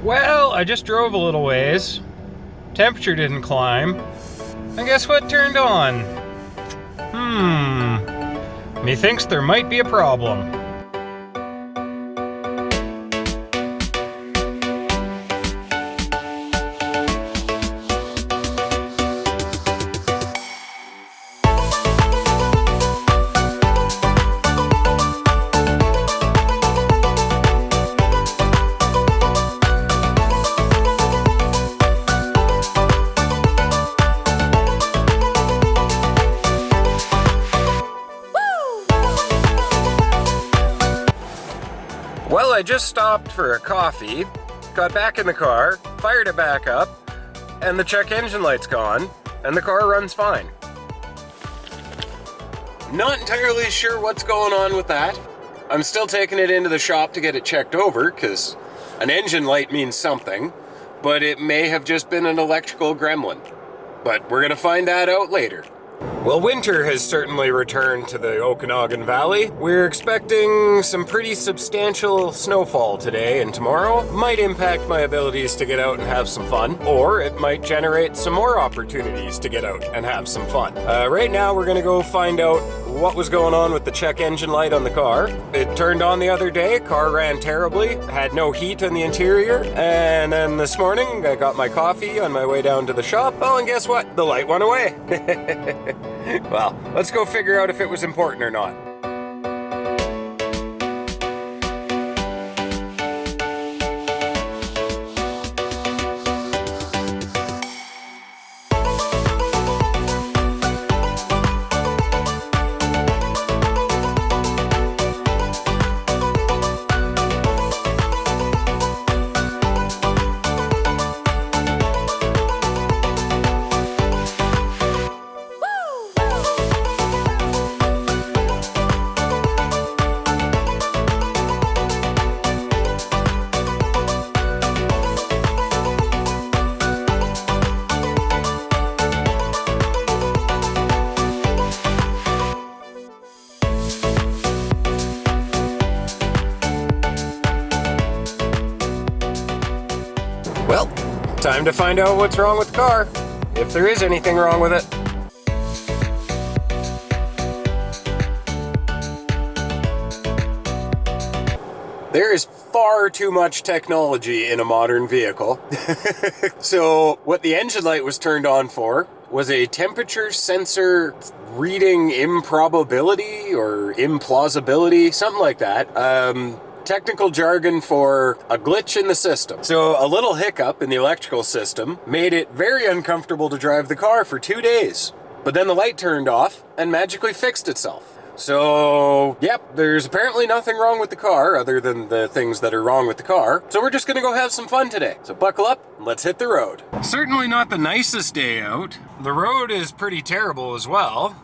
Well, I just drove a little ways. Temperature didn't climb. And guess what turned on? Methinks there might be a problem. Well, I just stopped for a coffee, got back in the car, fired it back up, and the check engine light's gone, and the car runs fine. Not entirely sure what's going on with that. I'm still taking it into the shop to get it checked over, because an engine light means something, but it may have just been an electrical gremlin. But we're gonna find that out later. Well, winter has certainly returned to the Okanagan Valley. We're expecting some pretty substantial snowfall today and tomorrow. Might impact my abilities to get out and have some fun, or it might generate some more opportunities to get out and have some fun. Right now, we're gonna go find out what was going on with the check engine light on the car. It turned on the other day, car ran terribly, had no heat in the interior, and then this morning I got my coffee on my way down to the shop. Oh, and guess what? The light went away. Well, let's go figure out if it was important or not. Well, time to find out what's wrong with the car, if there is anything wrong with it. There is far too much technology in a modern vehicle. So what the engine light was turned on for was a temperature sensor reading improbability or implausibility, something like that. Technical jargon for a glitch in the system. So a little hiccup in the electrical system made it very uncomfortable to drive the car for 2 days. But then the light turned off and magically fixed itself. So, yep, there's apparently nothing wrong with the car other than the things that are wrong with the car. So we're just gonna go have some fun today. So buckle up and let's hit the road. Certainly not the nicest day out. The road is pretty terrible as well.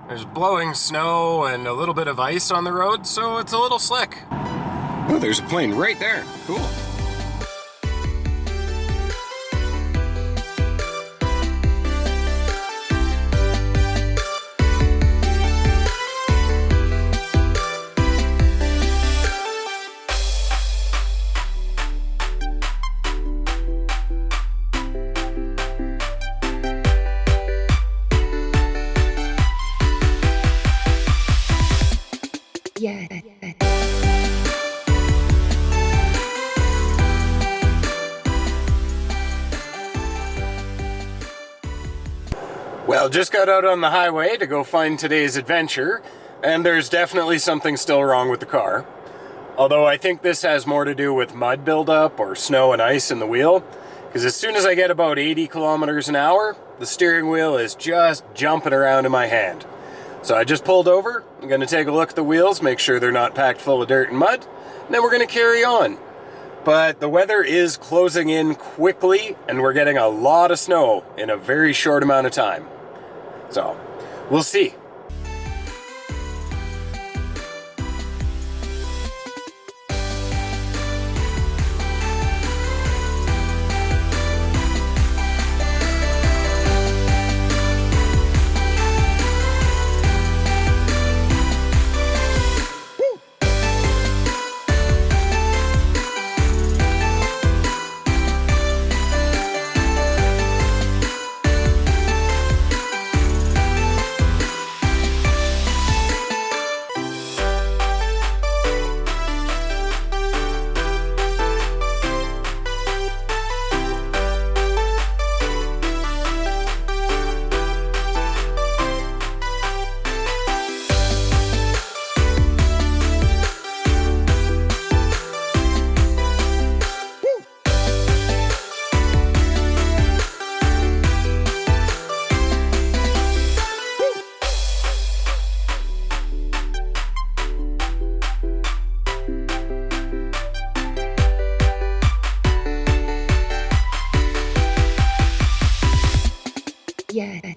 There's blowing snow and a little bit of ice on the road, so it's a little slick. Oh, there's a plane right there. Cool. Yeah. Well, just got out on the highway to go find today's adventure, and there's definitely something still wrong with the car. Although I think this has more to do with mud buildup or snow and ice in the wheel, because as soon as I get about 80 kilometers an hour, the steering wheel is just jumping around in my hand. So I just pulled over, I'm going to take a look at the wheels, make sure they're not packed full of dirt and mud, and then we're going to carry on. But the weather is closing in quickly, and we're getting a lot of snow in a very short amount of time. So, we'll see. Yeah.